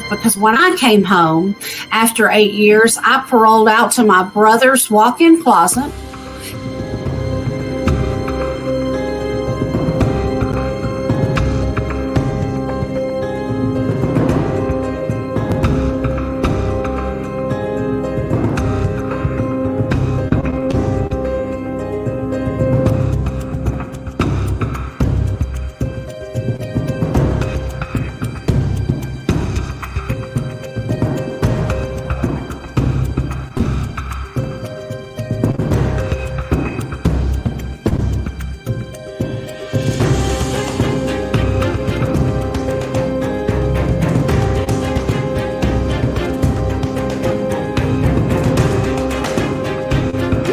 because when I came home after 8 years, I paroled out to my brother's walk-in closet.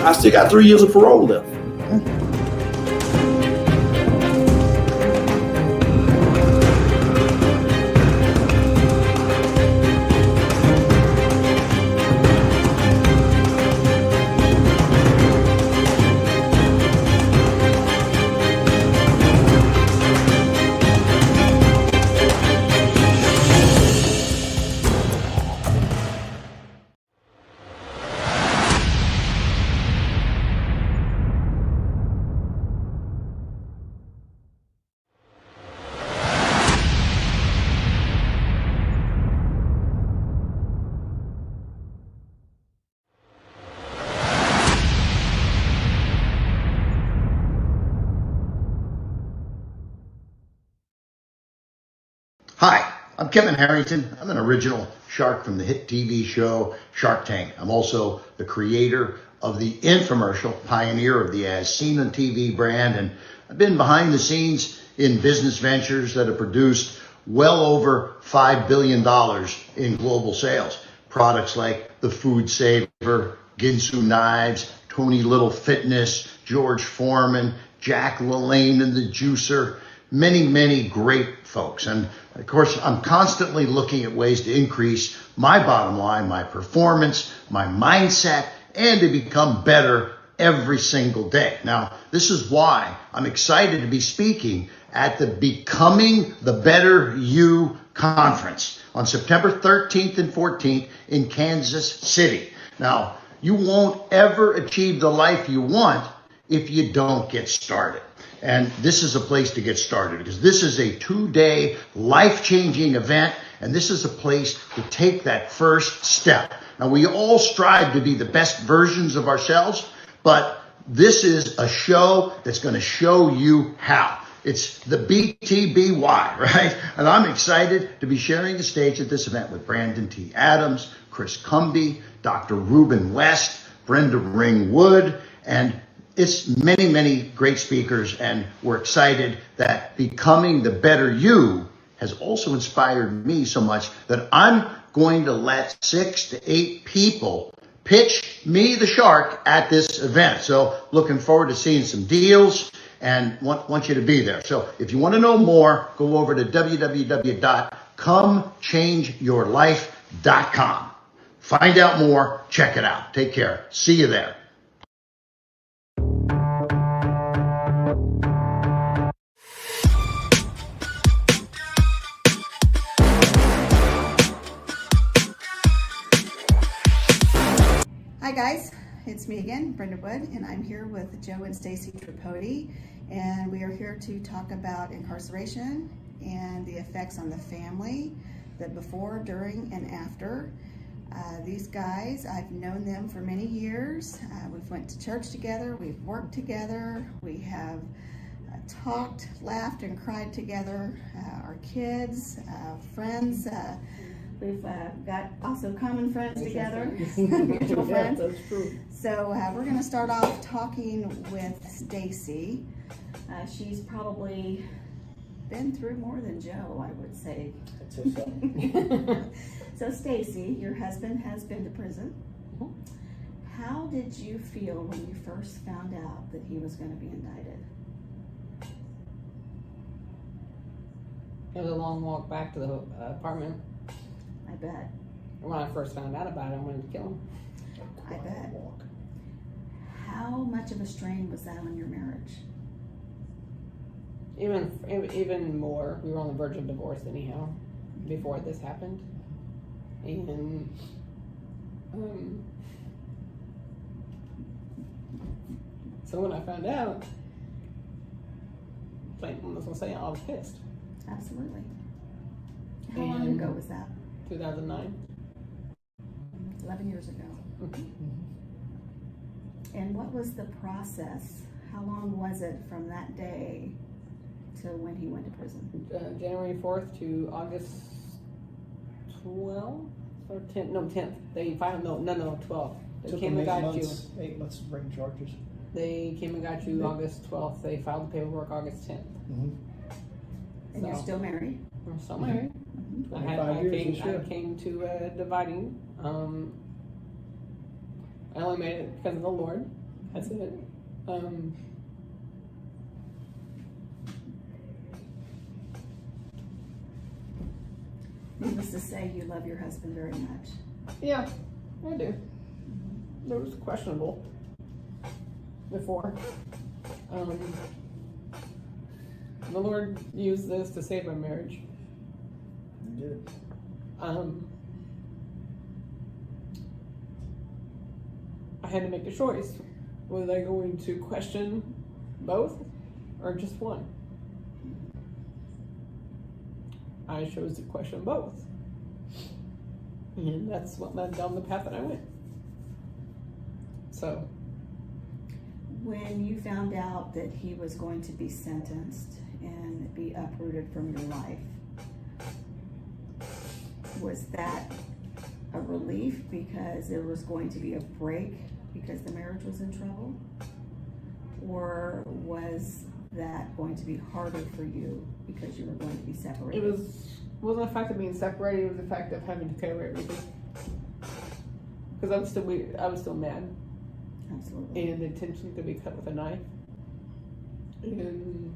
I still got 3 years of parole left. Hi, I'm Kevin Harrington. I'm an original shark from the hit TV show Shark Tank. I'm also the creator of the infomercial, pioneer of the As Seen on TV brand, and I've been behind the scenes in business ventures that have produced well over $5 billion in global sales. Products like the Food Saver, Ginsu Knives, Tony Little Fitness, George Foreman, Jack LaLanne and the Juicer, many great folks. And of course, I'm constantly looking at ways to increase my bottom line, my performance, my mindset, and to become better every single day. Now, this is why I'm excited to be speaking at the Becoming the Better You conference on September 13th and 14th in Kansas City. Now, you won't ever achieve the life you want if you don't get started. And this is a place to get started because this is a 2-day life-changing event, and this is a place to take that first step. Now, we all strive to be the best versions of ourselves, but this is a show that's going to show you how. It's the BTBY, right? And I'm excited to be sharing the stage at this event with Brandon T. Adams, Chris Cumby, Dr. Ruben West, Brenda Ringwood, and it's many great speakers, and we're excited that Becoming the Better You has also inspired me so much that I'm going to let 6 to 8 people pitch me, the shark, at this event. So looking forward to seeing some deals and want you to be there. So if you want to know more, go over to www.comechangeyourlife.com. Find out more, check it out. Take care. See you there. Hi guys, it's me again, Brenda Wood, and I'm here with Joe and Stacy Tripodi, and we are here to talk about incarceration and the effects on the family, the before, during, and after. These guys, I've known them for many years. We've went to church together, we've worked together, we have talked, laughed, and cried together. Our kids, friends, we've got also common friends together, mutual friends. That's true. So we're going to start off talking with Stacy. She's probably been through more than Joe, I would say. So Stacy, your husband has been to prison. How did you feel when you first found out that he was going to be indicted? It was a long walk back to the apartment. I bet. When I first found out about it, I wanted to kill him. I bet. How much of a strain was that on your marriage? Even more. We were on the verge of divorce anyhow before this happened. And so when I found out, like I was gonna say, I was pissed. Absolutely. How long ago was that? 2009. 11 years ago. And what was the process? How long was it from that day to when he went to prison? January 4th to August 12th or 10th? No, 10th. They filed, no, 12th. They Took came them and 8 got you. months, 8 months to bring charges. They came and got you August 12th. They filed the paperwork August 10th. And you're still married? I'm still married. I 25 years this year. came to dividing. I only made it because of the Lord. That's it. Needless to say, you love your husband very much. Yeah, I do. It was questionable before. The Lord used this to save my marriage. You did. I had to make a choice. Was I going to question both or just one? I chose to question both. And that's what led down the path that I went. So. When you found out that he was going to be sentenced and be uprooted from your life, was that a relief because there was going to be a break because the marriage was in trouble? Or was that going to be harder for you because you were going to be separated? It wasn't the fact of being separated, it was the fact of having to carry everything. Because I was still mad. Absolutely. And the intention could be cut with a knife. And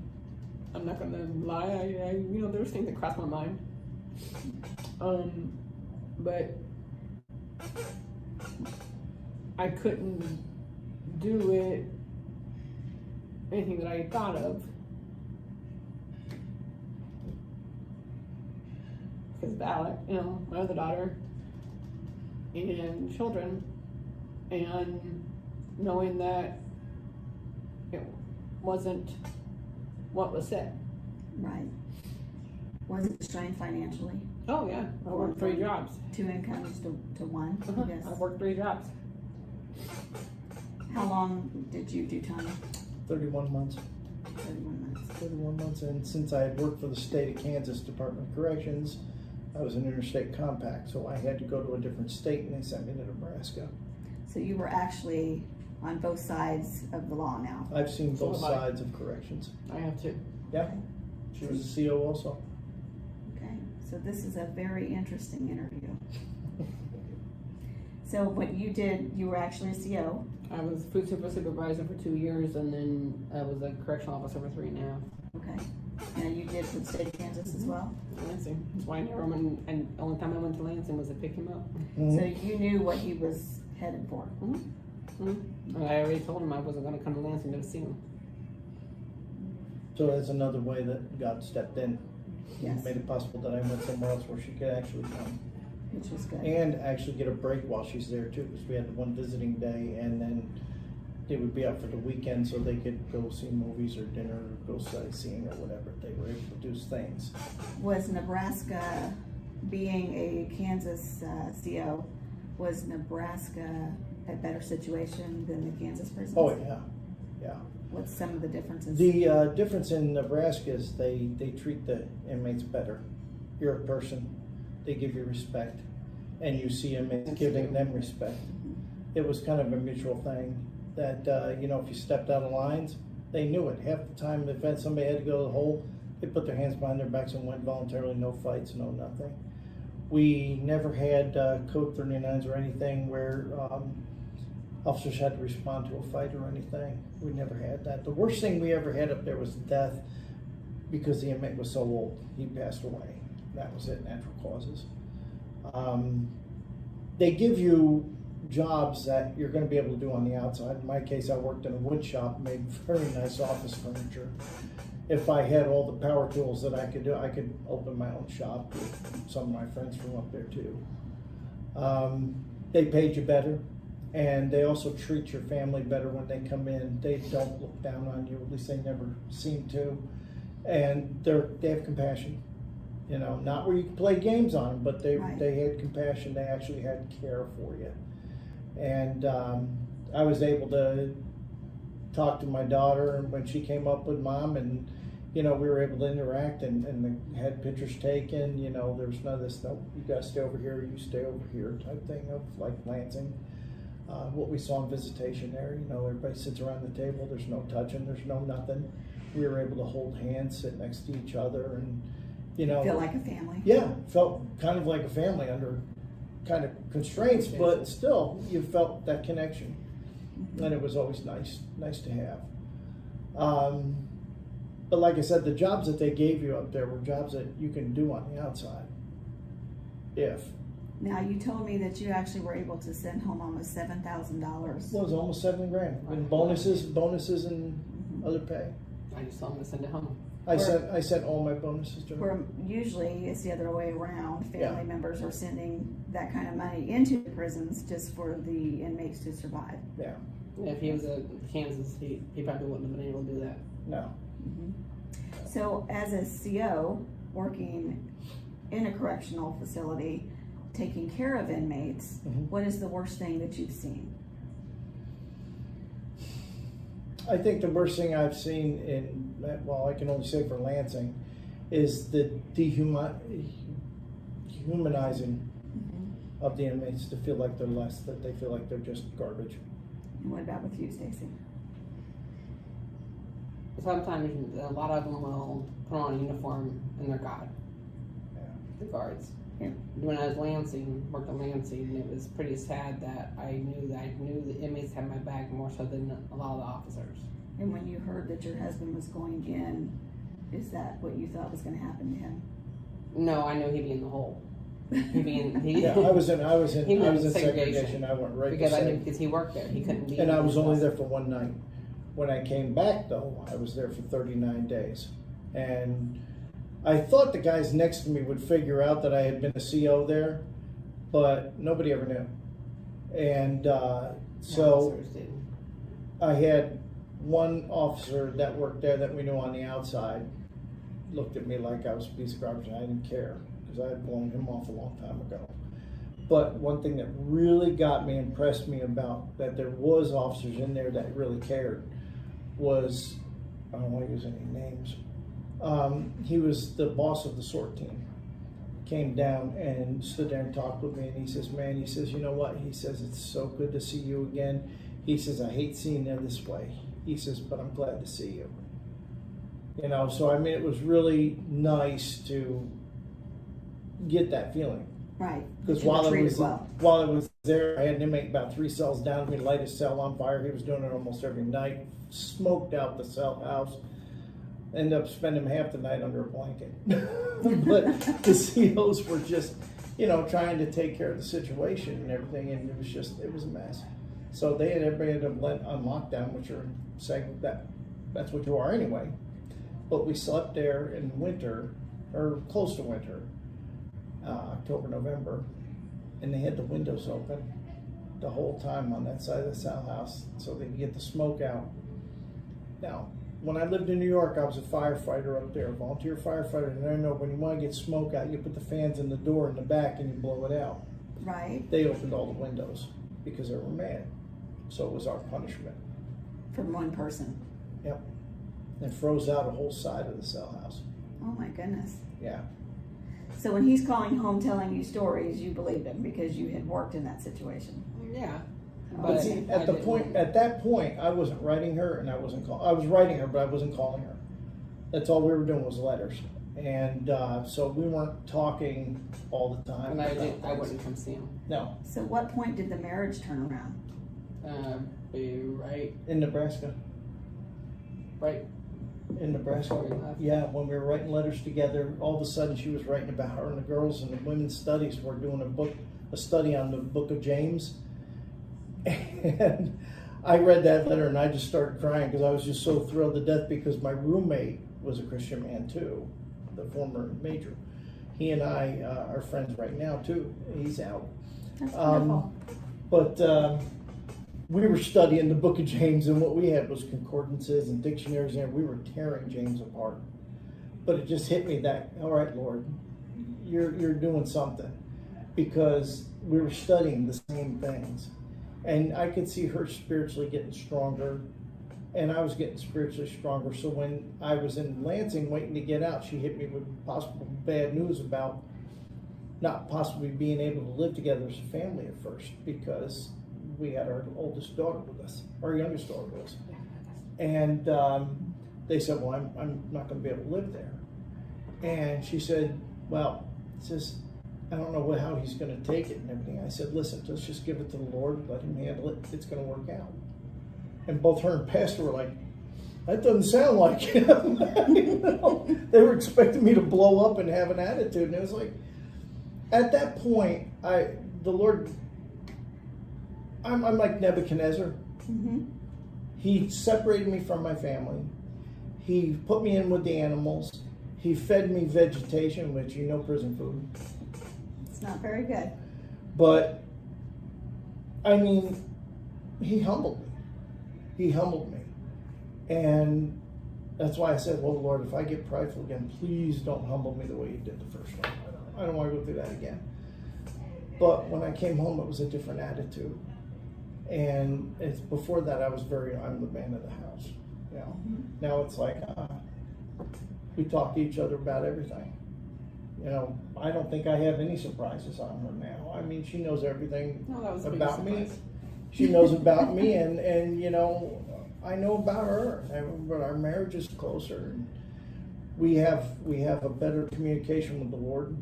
I'm not gonna lie, I there was things that crossed my mind. But I couldn't do anything that I had thought of. Because of Alec, my other daughter and children, and knowing that it wasn't what was said. Right. Was it strained financially? Oh yeah, I worked 3 jobs. 2 incomes to one? Yes. I worked 3 jobs. How long did you do time? 31 months. 31 months. 31 months, and since I had worked for the state of Kansas Department of Corrections, I was an interstate compact, so I had to go to a different state, and they sent me to Nebraska. So you were actually on both sides of the law now. I've seen So both have I. sides of corrections. I have to. Yeah, she was a CO also. Okay, so this is a very interesting interview. So what you did, you were actually a CO. I was food service supervisor for 2 years, and then I was a correctional officer for 3.5. Okay. And you did for the state of Kansas as well? Lansing. That's why I never went, and the only time I went to Lansing was to pick him up. So you knew what he was headed for? And I already told him I wasn't going to come to Lansing to see him. So that's another way that God stepped in. Yes. Made it possible that I went somewhere else where she could actually come. Which was good. And actually get a break while she's there too, because we had one visiting day, and then they would be out for the weekend so they could go see movies or dinner or go sightseeing or whatever. They were able to do things. Was Nebraska, being a Kansas CO, was Nebraska a better situation than the Kansas prisons? Oh yeah, yeah. What's some of the differences? The difference in Nebraska is they treat the inmates better. You're a person. They give you respect, and you see inmates giving them respect. It was kind of a mutual thing that, if you stepped out of lines, they knew it. Half the time, if somebody had to go to the hole, they put their hands behind their backs and went voluntarily, no fights, no nothing. We never had Code 39s or anything where officers had to respond to a fight or anything. We never had that. The worst thing we ever had up there was death because the inmate was so old. He passed away. That was it, natural causes. They give you jobs that you're going to be able to do on the outside. In my case, I worked in a wood shop, made very nice office furniture. If I had all the power tools that I could do, I could open my own shop with some of my friends from up there too. They paid you better, and they also treat your family better when they come in. They don't look down on you, at least they never seem to. And they have compassion. You know, not where you can play games on them, but they had compassion. They actually had care for you. And I was able to talk to my daughter when she came up with Mom, and you know, we were able to interact and had pictures taken. You know, there was none of this, no, you guys stay over here, you stay over here type thing of like Lansing. What we saw in visitation there, you know, everybody sits around the table, there's no touching, there's no nothing. We were able to hold hands, sit next to each other, and you know, Feel like a family. yeah, felt kind of like a family under kind of constraints, but still you felt that connection. And it was always nice to have. But like I said, the jobs that they gave you up there were jobs that you can do on the outside. Now, you told me that you actually were able to send home almost $7,000. Well, it was almost $7,000 in bonuses and other pay. I just told him to send it home. I sent all my bonuses to Where her. usually it's the other way around. Family Yeah. members are sending that kind of money into the prisons just for the inmates to survive. Yeah, If he was in Kansas, he probably wouldn't have been able to do that. no. So as a CO working in a correctional facility, taking care of inmates, what is the worst thing that you've seen? I think the worst thing I've seen in, well, I can only say for Lansing, is the dehumanizing of the inmates to feel like they're less, that they feel like they're just garbage. And what about with you, Stacy? Sometimes a lot of them will put on a uniform and they're God. Yeah. The guards. Yeah. When I was worked in Lansing, it was pretty sad that I knew the inmates had my back more so than a lot of the officers. And when you heard that your husband was going in, is that what you thought was going to happen to him? No, I knew he'd be in the hole. Yeah, I was in segregation. I went right because to I knew seg. because he worked there. He couldn't be. And I was only there for one night. When I came back though, I was there for 39 days. And I thought the guys next to me would figure out that I had been a CO there, but nobody ever knew. And so Officers did. I had one officer that worked there that we knew on the outside looked at me like I was a piece of garbage, and I didn't care because I had blown him off a long time ago. But one thing that really got me, impressed me about that there was officers in there that really cared was, I don't want to use any names, he was the boss of the SORT team. Came down and stood there and talked with me, and he says, man, he says, you know what? He says, it's so good to see you again. He says, I hate seeing you this way. He says, but I'm glad to see you. You know, so I mean, it was really nice to get that feeling. Right. Because while I was there, I had an inmate about 3 cells down. We'd light his cell on fire. He was doing it almost every night. Smoked out the cell house. Ended up spending half the night under a blanket. But the COs were just, you know, trying to take care of the situation and everything, and it was a mess. So everybody ended up on lockdown, which are saying that's what you are anyway. But we slept there in winter, or close to winter, October, November, and they had the windows open the whole time on that side of the cell house so they could get the smoke out. Now, when I lived in New York, I was a firefighter up there, a volunteer firefighter, and I know when you want to get smoke out, you put the fans in the door in the back and you blow it out. Right. They opened all the windows because they were mad. So it was our punishment. From one person. Yep. And froze out a whole side of the cell house. Oh my goodness. Yeah. So when he's calling home telling you stories, you believed him because you had worked in that situation. Yeah. But see, at that point, I wasn't writing her, and I wasn't I was writing her, but I wasn't calling her. That's all we were doing was letters, and so we weren't talking all the time. And I wouldn't come see him. No. So what point did the marriage turn around? Be right In Nebraska. In Nebraska. Before we left. Yeah, when we were writing letters together, all of a sudden she was writing about her and the girls and the women's studies. We're doing a study on the book of James. And I read that letter and I just started crying because I was just so thrilled to death because my roommate was a Christian man too, the former major. He and I are friends right now too. He's out. That's wonderful. But we were studying the book of James, and what we had was concordances and dictionaries, and we were tearing James apart. But it just hit me that, all right, Lord, you're doing something, because we were studying the same things. And I could see her spiritually getting stronger, and I was getting spiritually stronger. So when I was in Lansing waiting to get out, she hit me with possible bad news about not possibly being able to live together as a family at first, because we had our oldest daughter with us, our youngest daughter with us. And they said, well, I'm not going to be able to live there. And she said, well, I don't know how he's going to take it and everything. I said, listen, let's just give it to the Lord, let him handle it. It's going to work out. And both her and Pastor were like, that doesn't sound like him. You know, they were expecting me to blow up and have an attitude. And it was like, at that point, the Lord, I'm like Nebuchadnezzar. Mm-hmm. He separated me from my family. He put me in with the animals. He fed me vegetation, which you know, prison food. It's not very good. But, I mean, he humbled me. He humbled me. And that's why I said, well, Lord, if I get prideful again, please don't humble me the way you did the first one. I don't want to go through that again. But when I came home, it was a different attitude. And it's before that, I'm the man of the house. You know? Now it's like, we talk to each other about everything. You know, I don't think I have any surprises on her now. I mean, she knows everything about me. She knows about me, and you know, I know about her. But our marriage is closer, and we have a better communication with the Lord.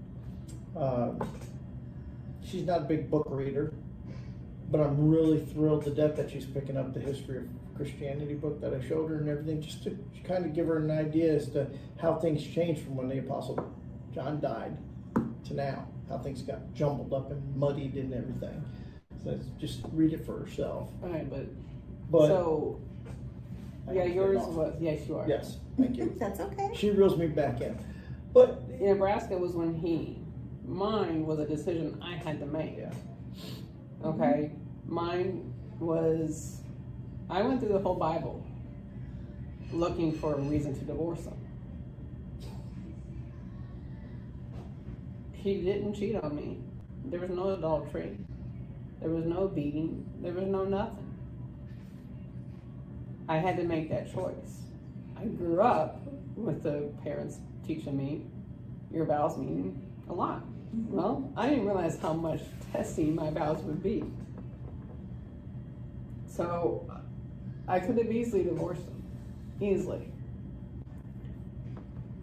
She's not a big book reader, but I'm really thrilled to death that she's picking up the history of Christianity book that I showed her and everything, just to kind of give her an idea as to how things changed from when the Apostle John died to now, how things got jumbled up and muddied and everything. So just read it for herself. All right, But so, yeah, yours was, yes, you are. Yes, thank you. That's okay. She reels me back in. But Nebraska was when mine was a decision I had to make. yeah. Okay, mine was, I went through the whole Bible looking for a reason to divorce him. He didn't cheat on me. There was no adultery. There was no beating. There was no nothing. I had to make that choice. I grew up with the parents teaching me your vows mean a lot. Well, I didn't realize how much testing my vows would be. So I could have easily divorced him. Easily.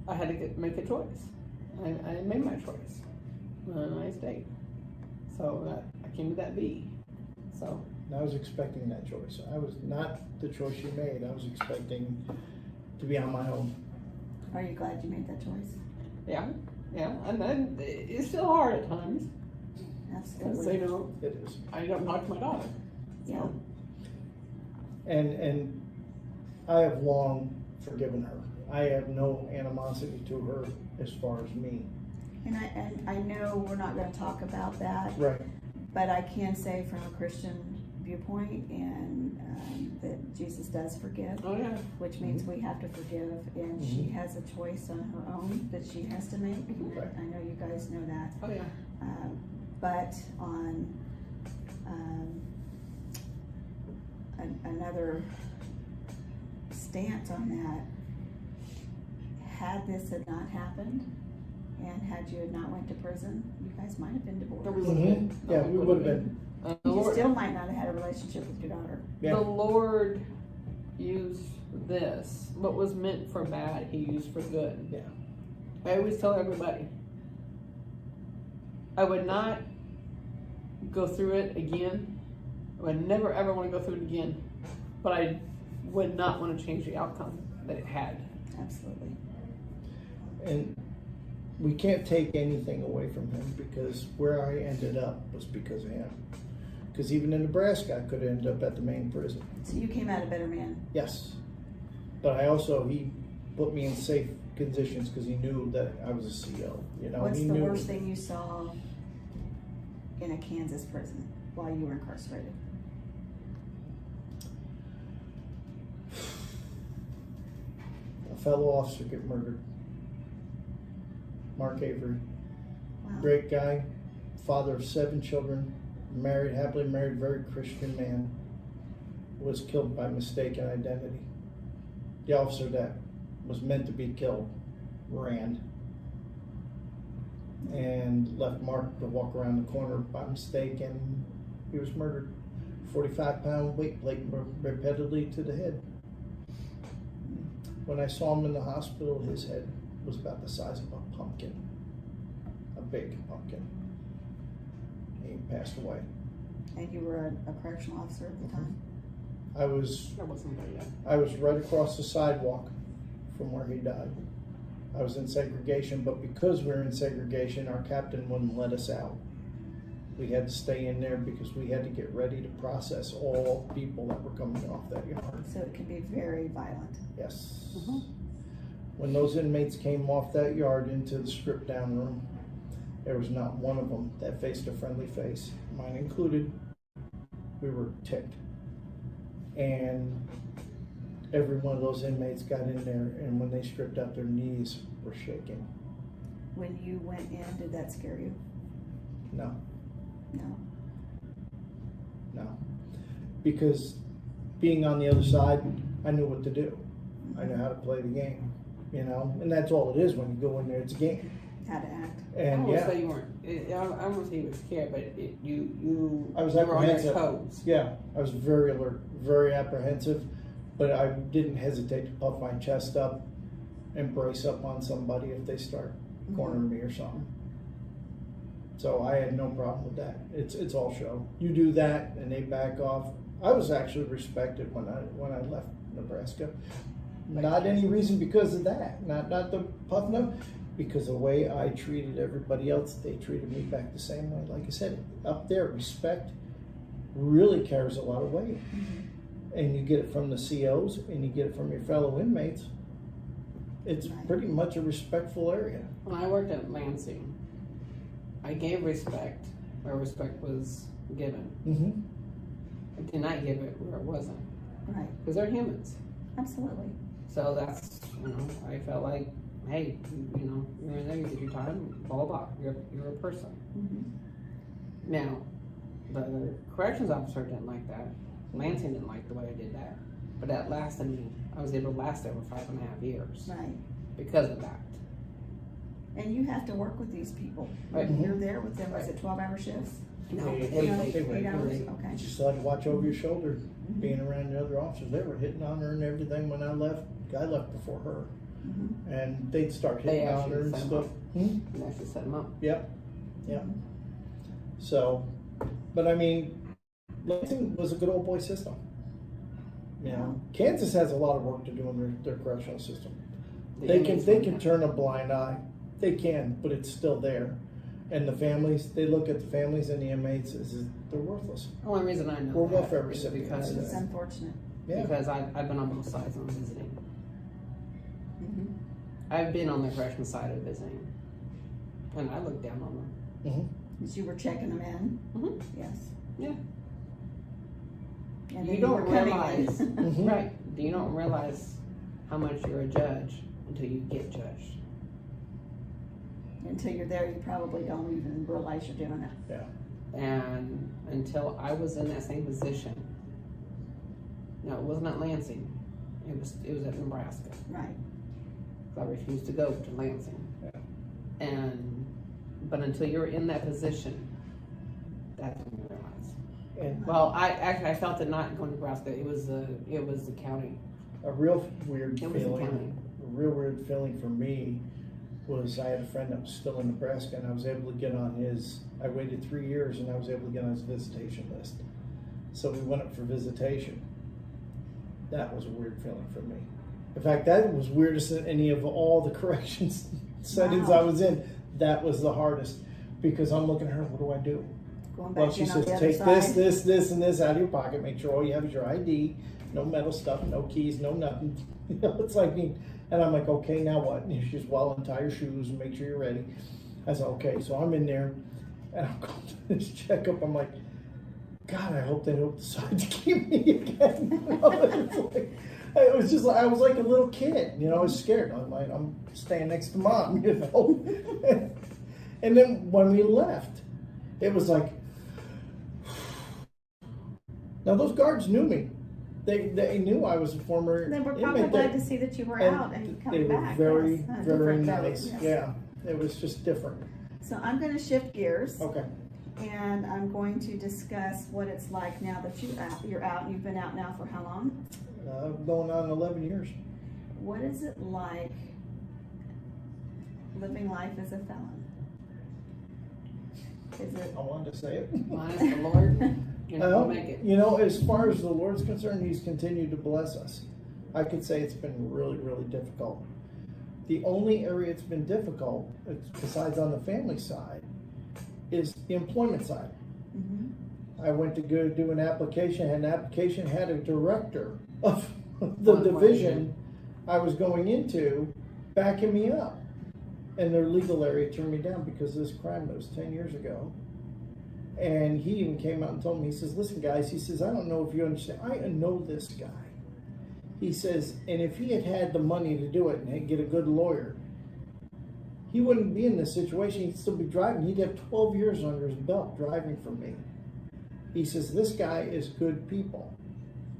I had to make a choice. I made my choice. I stayed. So I came to that B. So I was expecting that choice. I was not the choice you made. I was expecting to be on my own. Are you glad you made that choice? yeah, and then it's still hard at times. Because Absolutely. It is. I don't talk to my daughter. Yeah. And I have long forgiven her. I have no animosity to her as far as me. And I know we're not going to talk about that, Right. but I can say from a Christian viewpoint and that Jesus does forgive, Oh yeah. which means we have to forgive, and she has a choice on her own that she has to make. Right. I know you guys know that. Oh yeah. But on another stance on that, had this had not happened, and had you had not went to prison, you guys might have been divorced. We would have been. Yeah, we would have been. You still might not have had a relationship with your daughter. Yeah. The Lord used this. What was meant for bad, He used for good. Yeah. I always tell everybody, I would not go through it again. I would never ever want to go through it again. But I would not want to change the outcome that it had. Absolutely. And we can't take anything away from him, because where I ended up was because of him. Because even in Nebraska, I could have ended up at the main prison. So you came out a better man. Yes. But he put me in safe conditions because he knew that I was a CO. You know, What's he the knew. worst thing you saw in a Kansas prison while you were incarcerated? A fellow officer get murdered. Mark Avery. Wow. Great guy, father of 7 children, married, happily married, very Christian man, was killed by mistaken identity. The officer that was meant to be killed ran and left Mark to walk around the corner by mistake, and he was murdered. 45-pound weight plate repeatedly to the head. When I saw him in the hospital, his head was about the size of a pumpkin, a big pumpkin. He passed away. And you were a correctional officer at the time? I was That wasn't there yet. I was right across the sidewalk from where he died. I was in segregation, but because we were in segregation, our captain wouldn't let us out. We had to stay in there because we had to get ready to process all people that were coming off that yard. So it can be very violent. Yes. When those inmates came off that yard into the stripped down room, there was not one of them that faced a friendly face, mine included. We were ticked. And every one of those inmates got in there, and when they stripped out, their knees were shaking. When you went in, did that scare you? No, No. no. Because being on the other side, I knew what to do. I knew how to play the game, you know? And that's all it is when you go in there, it's a game. How to act. I And won't yeah, say you weren't. I won't say you were scared, but you I was you were on your apprehensive. toes. Yeah, I was very alert, very apprehensive, but I didn't hesitate to puff my chest up and brace up on somebody if they start cornering me or something. So I had no problem with that. It's all show. You do that and they back off. I was actually respected when I left Nebraska. Not any reason because of that. Not the puffing up. Because the way I treated everybody else, they treated me back the same way. Like I said, up there, respect really carries a lot of weight. And you get it from the COs and you get it from your fellow inmates. It's pretty much a respectful area. When I worked at Lansing, I gave respect where respect was given. I did not give it where it wasn't. Right. Because they're humans. Absolutely. So that's, I felt like, hey, you're in there, you did your time, blah, blah, blah. You're a person. Now, the corrections officer didn't like that. Lansing didn't like the way I did that. But that lasted me. I was able to last there for 5.5 years. Right. Because of that. And you have to work with these people. Right. You're there with them, was it 12-hour shifts? No, Eight hours? You Okay. just had to watch over your shoulder, being around the other officers. They were hitting on her and everything when I left. I left before her. And they'd start They hitting on her and actually set stuff. them up. You actually set them up. Yep. So, but I mean, Lansing was a good old boy system. You know, Kansas has a lot of work to do in their correctional system. They can turn a blind eye. They can, but it's still there. And the families, they look at the families and the inmates as they're worthless. The only reason I know We're that welfare is recipients. because, It's unfortunate. Yeah. because I've been on both sides on visiting. I've been on the correction side of visiting. And I look down on them. As you were checking them in? Yes. Yeah. And You then don't were coming realize, in. right, you don't realize how much you're a judge until you get judged. Until you're there, you probably don't even realize you're doing it. Yeah. And until I was in that same position, no, it wasn't at Lansing, it was at Nebraska. Right. I refused to go to Lansing. Yeah. But until you're in that position, that's when you realize. And Well, I felt it not going to Nebraska. It was the county. a real weird It was the county. feeling, a real weird feeling for me was I had a friend that was still in Nebraska and I was able to get on I waited 3 years and I was able to get on his visitation list. So we went up for visitation. That was a weird feeling for me. In fact, that was weirdest than any of all the corrections settings I was in. That was the hardest because I'm looking at her, what do I do? Going back Well, she in on says, the other take side. this, and this out of your pocket. Make sure all you have is your ID, no metal stuff, no keys, no nothing. You know, it's like, and I'm like, okay, now what? And she's, well, untie your shoes and make sure you're ready. I said, okay, so I'm in there, And I'm going to this checkup. I'm like, God, I hope they don't decide to keep me again. You know, it was just like, I was like a little kid, you know, I was scared. I'm like, I'm staying next to mom, you know. And then when we left, it was like, now those guards knew me. They knew I was a former They were probably inmate. glad to see that you were out and They coming were back. very, Yes. very Different, nice. yes. Yeah, it was just different. So I'm going to shift gears. Okay. And I'm going to discuss what it's like now that you're out. You've been out now for how long? Going on 11 years. What is it like living life as a felon? Is it? I wanted to say it. Minus the Lord, you know, we'll make it. You know, as far as the Lord's concerned, He's continued to bless us. I could say it's been really, really difficult. The only area it's been difficult, besides on the family side, is the employment side. Mm-hmm. I went to go do an application, and the application had a director of the division I was going into backing me up. And their legal area turned me down because of this crime that was 10 years ago. And he even came out and told me, he says, listen guys, he says, I don't know if you understand, I know this guy. He says, and if he had had the money to do it and get a good lawyer, he wouldn't be in this situation. He'd still be driving. He'd have 12 years under his belt driving for me. He says, this guy is good people.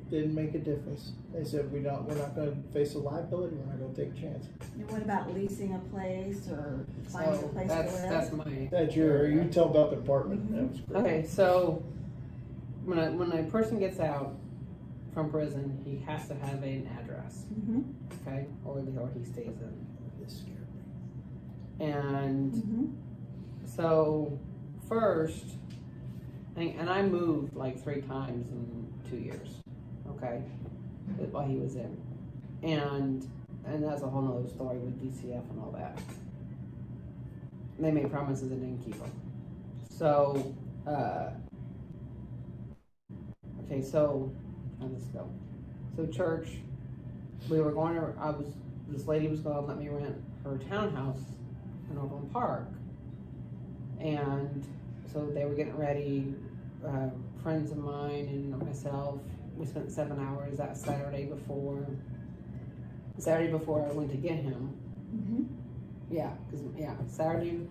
Didn't make a difference. They said, we're not going to face a liability. We're not going to take a chance. And what about leasing a place or finding a So place to live? that's my. That's you tell about the apartment. That was great. Okay, so when a person gets out from prison, he has to have an address, Mm-hmm. okay, or he stays in. This scared me. And Mm-hmm. so first, and I moved like 3 times in 2 years, okay, while he was in, and that's a whole nother story with DCF and all that. They made promises and didn't keep them. So, okay, so how does this go? So church, this lady was going to let me rent her townhouse in Overland Park. And so they were getting ready, friends of mine and myself, we spent 7 hours that Saturday before I went to get him. Mm-hmm. Saturday,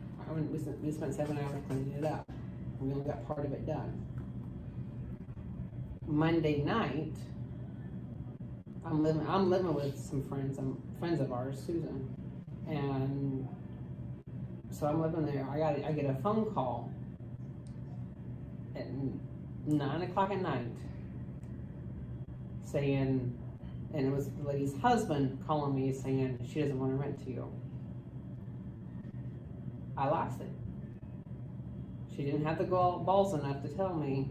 we spent 7 hours cleaning it up. We only got part of it done. Monday night, I'm living with some friends of ours, Susan, and so I'm living there. I get a phone call at 9 o'clock at night saying, and it was the lady's husband calling me saying she doesn't want to rent to you. I lost it. She didn't have the balls enough to tell me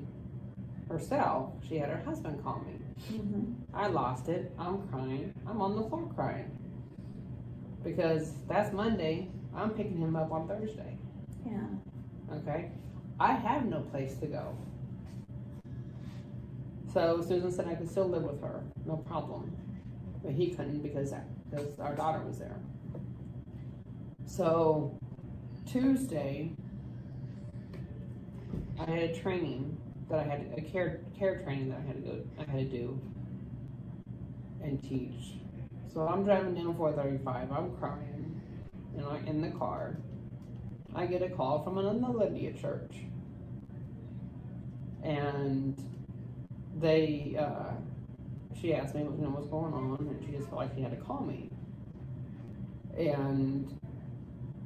herself. She had her husband call me. Mm-hmm. I lost it. I'm crying. I'm on the floor crying. Because that's Monday. I'm picking him up on Thursday. Yeah. Okay? I have no place to go. So Susan said I could still live with her. No problem. But he couldn't because our daughter was there. So Tuesday, I had a training that I had, a care training that I had to do and teach. So I'm driving down 435, I'm crying, and I'm in the car. I get a call from another lady at church. And she asked me, what's going on, and she just felt like she had to call me. And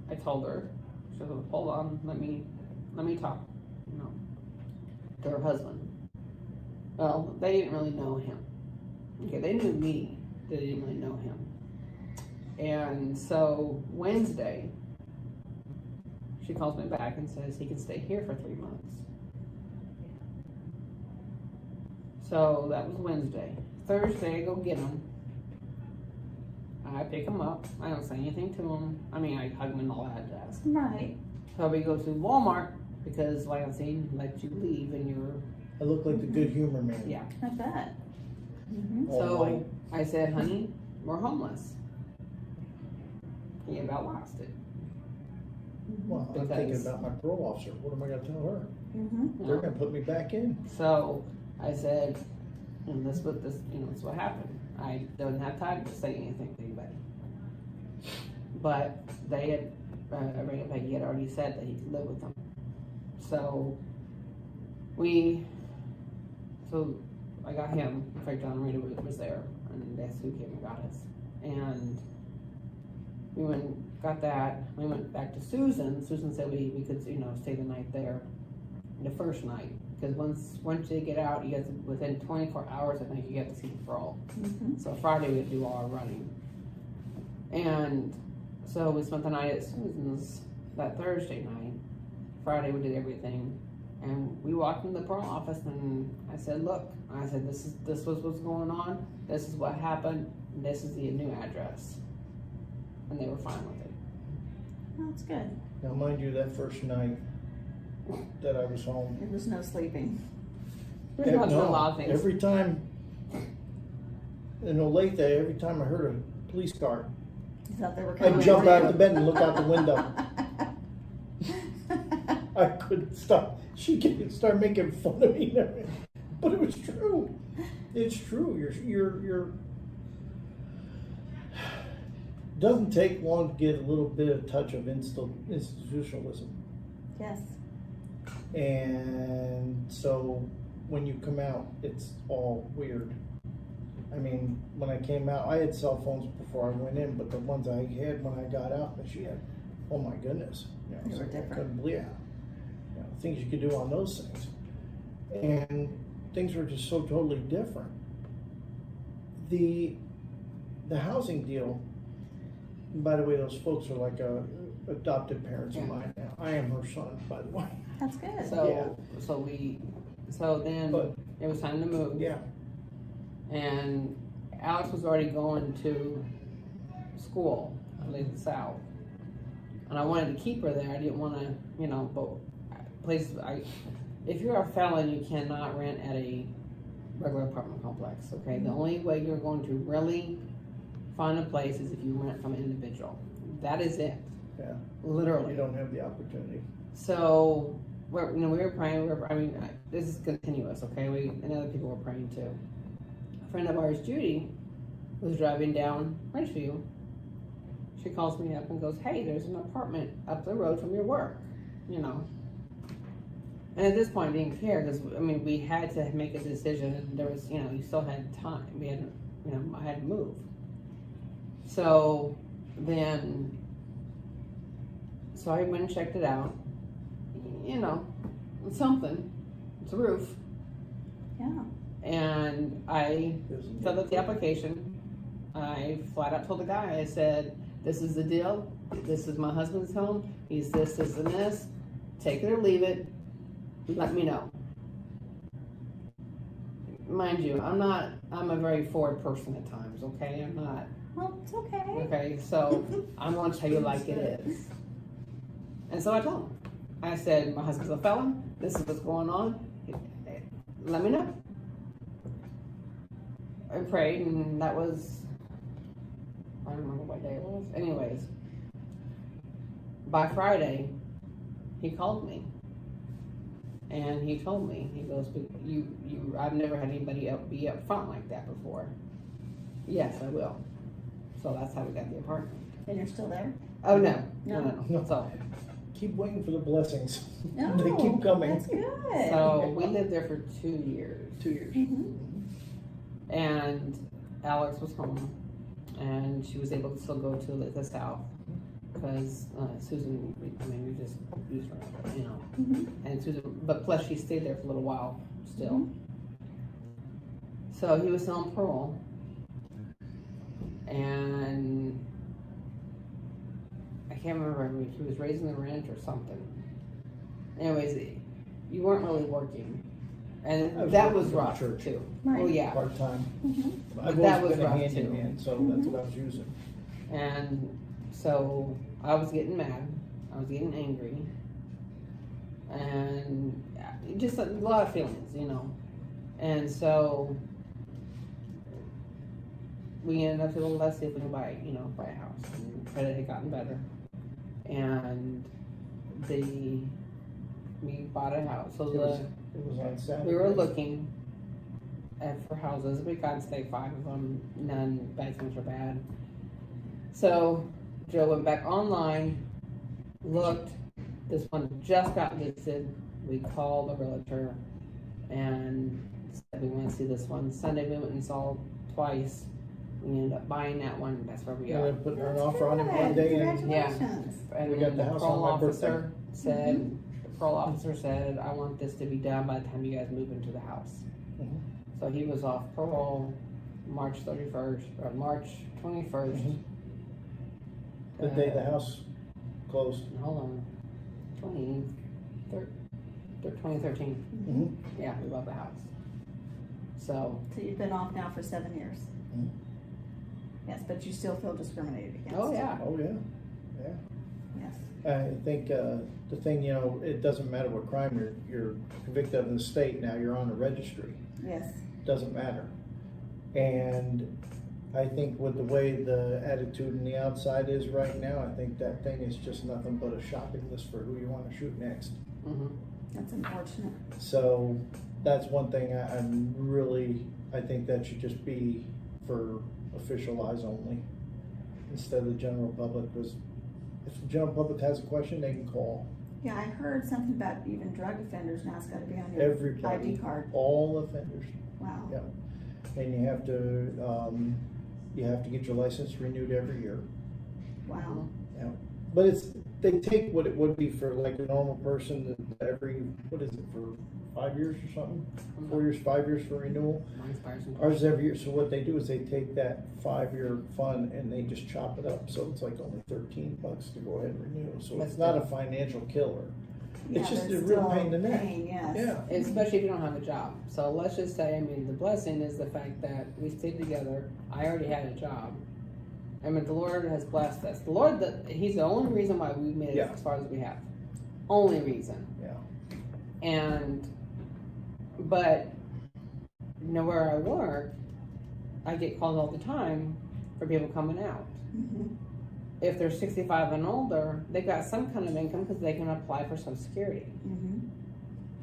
I told her, she said, hold on, let me talk, to her husband. Well, they didn't really know him. Okay, they knew me, they didn't really know him. And so Wednesday, she calls me back and says he can stay here for 3 months. So that was Wednesday. Thursday, I go get him. I pick him up. I don't say anything to him. I mean, I hug him and all that jazz. Right. So we go to Walmart because Lansing lets you leave and you're, I look like the good humor man. yeah. I bet. Mm-hmm. All So white. I said, honey, we're homeless. He about lost it. Well, I'm thinking about my parole officer. What am I gonna tell her? Mm-hmm. They're gonna put me back in. So I said, and this is what happened. I didn't have time to say anything to anybody. But they had, Peggy had already said that he could live with them. So I got him. In fact, John Rita was there, and that's who came and got us. And we got that. We went back to Susan. Susan said we could, stay the night there, the first night. Because once you get out, you guys, within 24 hours, I think you get to see the parole. Mm-hmm. So Friday we'd do all our running. And so we spent the night at Susan's that Thursday night. Friday we did everything. And we walked into the parole office and I said, look, this was what's going on. This is what happened. And this is the new address. And they were fine with it. That's good. Now, mind you, that first night that I was home, There was no sleeping. There's not a lot of things. every time, in Olathe, every time I heard a police car, You thought they were coming. I'd jump out of the bed and look out the window. I couldn't stop. She could start making fun of me, but it was true. It's true. You're. Doesn't take long to get a little bit of touch of institutionalism, Yes. and so when you come out, it's all weird. I mean, when I came out, I had cell phones before I went in, but the ones I had when I got out, she had, oh my goodness, They were I different. couldn't believe it. Things you could do on those things, and things were just so totally different. The housing deal. And by the way, those folks are like adopted parents of mine now. I am her son, by the way. That's good. So then But- it was time to move. Yeah. And Alex was already going to school, I lived in the South. And I wanted to keep her there. I didn't want to, but if you're a felon, you cannot rent at a regular apartment complex, okay? The only way you're going to really find a place is if you rent from an individual. That is it. Yeah. Literally. You don't have the opportunity. So, we were praying. This is continuous, okay? And other people were praying too. A friend of ours, Judy, was driving down Ridgeview. She calls me up and goes, "Hey, there's an apartment up the road from your work," And at this point, I didn't care because we had to make a decision, and there was, you still had time. We had, I had to move. So then, I went and checked it out. It's something. It's a roof. Yeah. And I filled out the application. I flat out told the guy, I said, "This is the deal. This is my husband's home. He's this, and this. Take it or leave it. Let me know." Mind you, I'm a very forward person at times, okay? I'm not. Well, it's okay. Okay, so I'm gonna tell you like it is. And so I told him. I said, "My husband's a felon. This is what's going on. Let me know." I prayed, and that was, I don't remember what day it was. Anyways, by Friday, he called me. And he told me, he goes, "But I've never had anybody be up front like that before." "Yes, I will." So that's how we got the apartment. And you're still there? Oh, no. No. So Keep waiting for the blessings. No. They keep coming. That's good. So we lived there for 2 years. 2 years. Mhm. And Alex was home, and she was able to still go to the South because Susan, we just used her, Mhm. And Susan, but plus she stayed there for a little while still. Mhm. So he was still on parole, and I can't remember if he was raising the rent or something. Anyways, you weren't really working, I and was that was working for rough church. too. Right. Oh yeah, Part time. Mhm. I've that always was been a rough, too. handyman, so that's what I was using. and so I was getting mad. I was getting angry, and just a lot of feelings, And so we ended up feeling, let's see if we can buy a house. And credit had gotten better, and we bought a house, so It was on Saturday. we were looking for houses. We got to stay 5 of them. None bad things were bad. So Joe went back online, looked. This one just got listed. We called the realtor and said we want to see this one. Sunday we went and saw twice. We ended up buying that one. That's where we Yeah, are. they put an offer on it one day and Congratulations. And We got the house parole on my birthday. officer said, the parole officer said, I want this to be done by the time you guys move into the house. Mhm. So he was off parole March 31st, or March 21st. Mhm. The day the house closed. Hold on, 2013. Mhm. Yeah, we bought the house. So, So you've been off now for 7 years? Mhm. Yes, but you still feel discriminated against? oh yeah, Oh, yeah, yeah. Yes. I think, the thing, it doesn't matter what crime you're convicted of in the state, now you're on the registry, Yes. doesn't matter. And I think with the way the attitude in the outside is right now, I think that thing is just nothing but a shopping list for who you wanna shoot next. That's unfortunate. So, that's one thing I think that should just be for official eyes only, instead of the general public, because if the general public has a question, they can call. Yeah, I heard something about even drug offenders now it's gotta be on your Everybody. ID card. All offenders, Wow. yeah. And you have to get your license renewed every year. Wow. Yeah. But they take what it would be for like a normal person every, what is it, for 5 years or something? 4 years, 5 years for renewal? mine's buyers and Ours is every year, so what they do is they take that 5-year fund and they just chop it up, so it's like only $13 to go ahead and renew, so it's not a financial killer. It's Yeah, just but a real still pain in the neck. pain, yes. Yeah. especially if you don't have a job. So let's just say, I mean, the blessing is the fact that we stayed together. I already had a job. I mean, the Lord has blessed us. The Lord, He's the only reason why we made it Yeah. as far as we have. Only reason. Yeah. But where I work, I get calls all the time for people coming out. Mhm. If they're 65 and older, they've got some kind of income because they can apply for Social Security. Mhm.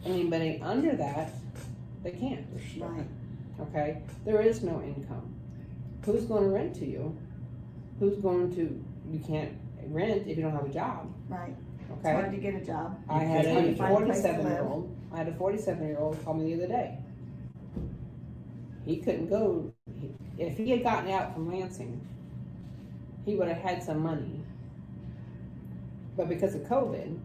Anybody under that, they can't. Right. Okay? There is no income. Who's going to rent to you? You can't rent if you don't have a job. Right. It's Okay? hard to get a job. I had It's hard a to find a place to 47-year-old. I had a 47-year-old call me the other day. He couldn't go. If he had gotten out from Lansing, he would have had some money. But because of COVID,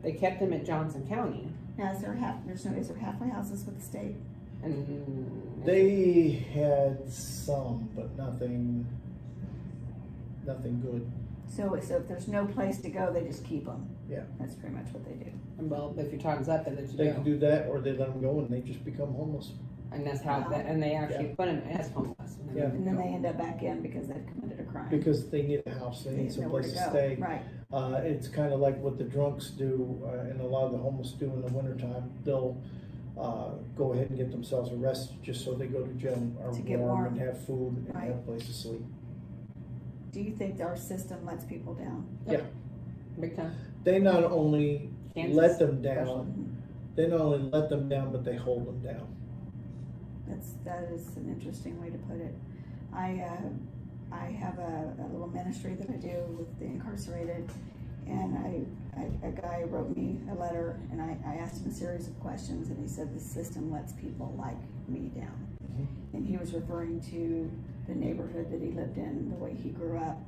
they kept him at Johnson County. Now, is there halfway houses with the state? And They had some, but nothing good. So if there's no place to go, they just keep them? Yeah. That's pretty much what they do. well, if your time's up, they let you They go. can do that, or they let them go and they just become homeless. And that's how and they actually put him as homeless. Yeah. And then they end up back in because they've committed a crime. Because they need a house, they need They some nowhere place to go. stay. Right. It's kind of like what the drunks do, and a lot of the homeless do in the wintertime. They'll go ahead and get themselves arrested just so they go to jail, are To get warm warm. and have food and Right. have a place to sleep. Do you think our system lets people down? Yeah. Big time. They not only Kansas, let them down, especially. they not only let them down, but they hold them down. That is an interesting way to put it. I have a little ministry that I do with the incarcerated, and a guy wrote me a letter, and I asked him a series of questions, and he said the system lets people like me down. And he was referring to the neighborhood that he lived in, the way he grew up.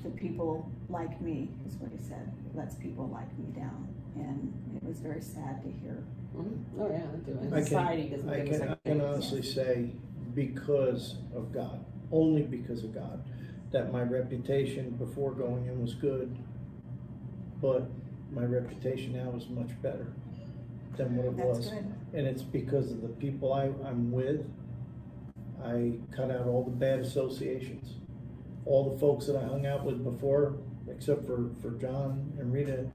The people like me is what he said. It lets people like me down, and it was very sad to hear. Mm-hmm. Oh yeah, they do. And I society doesn't give us can a chance. honestly say, because of God, only because of God, that my reputation before going in was good, but my reputation now is much better than what it That's was. good. And it's because of the people I'm with. I cut out all the bad associations. All the folks that I hung out with before, except for John and Rita,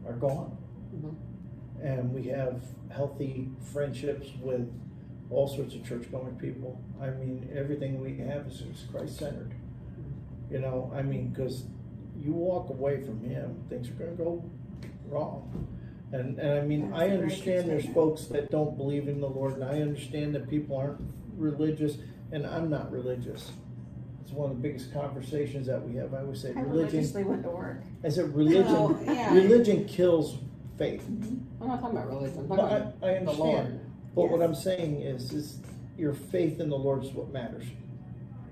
are gone. Mhm. And we have healthy friendships with all sorts of church-going people. I mean, everything we have is Christ-centered. You know, I mean, because you walk away from him, things are going to go wrong. And I mean, I understand there's folks that don't believe in the Lord, and I understand that people aren't religious, and I'm not religious. It's one of the biggest conversations that we have. I always say I religion. religiously went to work. I said religion. Oh, yeah. Religion kills faith. I'm not talking about religion, I'm But talking about I the Lord. understand. But what Yes. I'm saying is your faith in the Lord is what matters.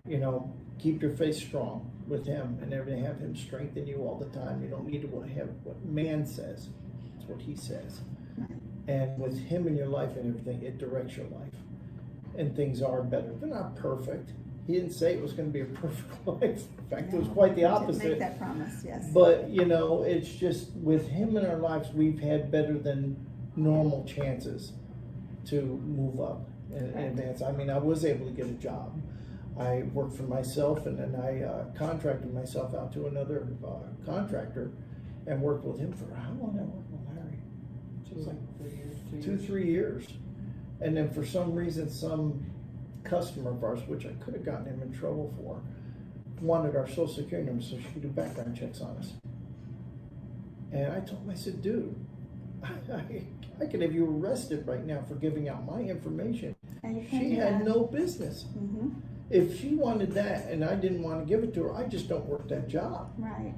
You know, keep your faith strong with Him and everything. Have Him strengthen you all the time. You don't need to have what man says. It's what He says. And with Him in your life and everything, it directs your life. And things are better. They're not perfect. He didn't say it was going to be a perfect life. In fact, it was quite the He did opposite. make that promise, yes. But, you know, it's just with Him in our lives, we've had better than normal chances to move up and advance. I mean, I was able to get a job. I worked for myself, and then I contracted myself out to another contractor and worked with him for, how long did I work with Larry? It was like 2-3 years. And then for some reason, some customer of ours, which I could have gotten him in trouble for, wanted our social security number so she could do background checks on us. And I told him, I said, dude, I could have you arrested right now for giving out my information. And you can't She do had that. no business. Mm-hmm. If she wanted that and I didn't want to give it to her, I just don't work that job. Right.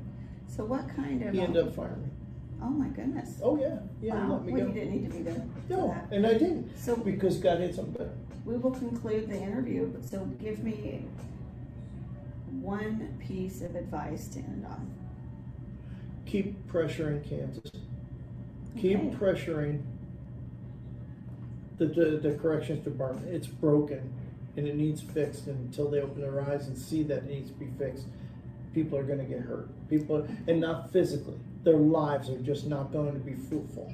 So what kind of? He ended up firing me. Oh my goodness. Oh yeah, yeah, he Wow. let me Well, go. you didn't need to be there for No, that. and I didn't. So Because God had something better. we will conclude the interview. So give me one piece of advice to end on. Keep pressuring Kansas. Keep Okay. pressuring the corrections department. It's broken and it needs fixed, and until they open their eyes and see that it needs to be fixed, people are gonna get hurt. People, and not physically. Their lives are just not going to be fruitful.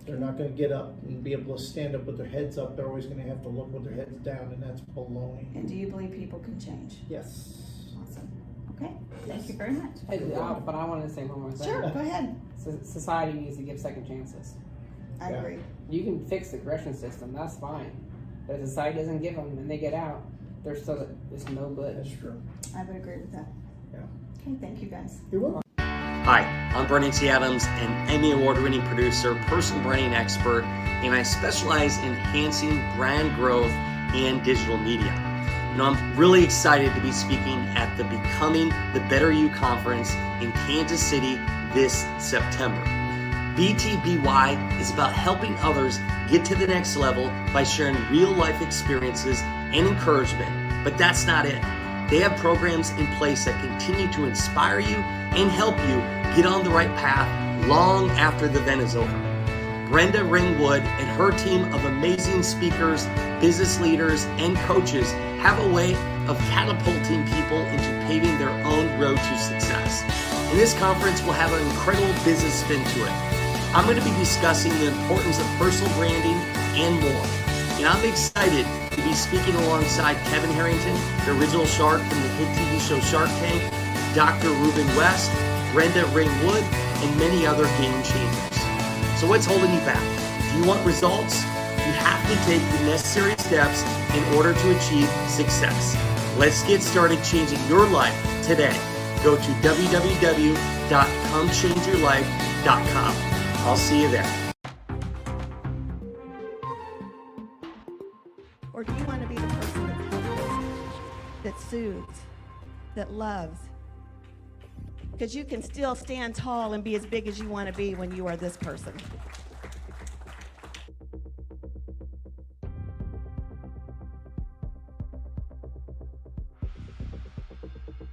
They're not gonna get up and be able to stand up with their heads up. They're always gonna have to look with their heads down, and that's baloney. And do you believe people can change? Yes. Awesome. Okay. Thank you very much. Hey, but I wanted to say one more thing. Sure. Go ahead. Society needs to give second chances. I Yeah. agree. You can fix the correction system, that's fine. But if society doesn't give them and they get out, they're still, it's no good. That's true. I would agree with that. Yeah. Okay. Thank you guys. You're welcome. Hi, I'm Brendan T. Adams, an Emmy Award-winning producer, personal branding expert, and I specialize in enhancing brand growth and digital media. You know, I'm really excited to be speaking at the Becoming the Better You conference in Kansas City this September. BTBY is about helping others get to the next level by sharing real-life experiences and encouragement, but that's not it. They have programs in place that continue to inspire you and help you get on the right path long after the event is over. Brenda Ringwood and her team of amazing speakers, business leaders, and coaches have a way of catapulting people into paving their own road to success. And this conference will have an incredible business spin to it. I'm going to be discussing the importance of personal branding and more. And I'm excited to be speaking alongside Kevin Harrington, the original shark from the hit TV show Shark Tank, Dr. Ruben West, Brenda Ringwood, and many other game changers. So what's holding you back? If you want results, you have to take the necessary steps in order to achieve success. Let's get started changing your life today. Go to www.comechangeyourlife.com. I'll see you there. Or do you want to be the person that's helpful, that soothes, that loves? Because you can still stand tall and be as big as you want to be when you are this person.